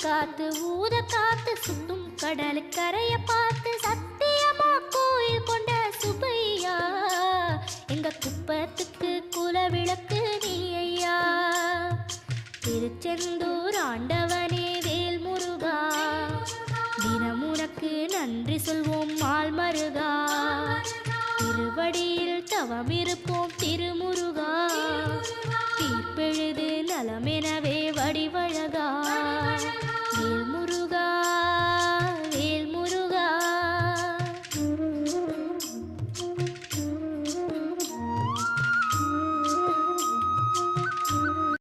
காத்து ஊத காத்து சுட்டும் கடலுக்கரைய பார்த்து சத்தியமா கோயில் கொண்ட சுப்பையா எங்க குப்பத்துக்கு குலவிளக்கு நீ ஐயா. திருச்செந்தூர் ஆண்டவனே வேல் முருகா தினம் உனக்கு நன்றி சொல்வோம் மால் மருகா. திருவடியில் தவமிருப்போம் திருமுருகா தீர்ப்பெழுது நலமென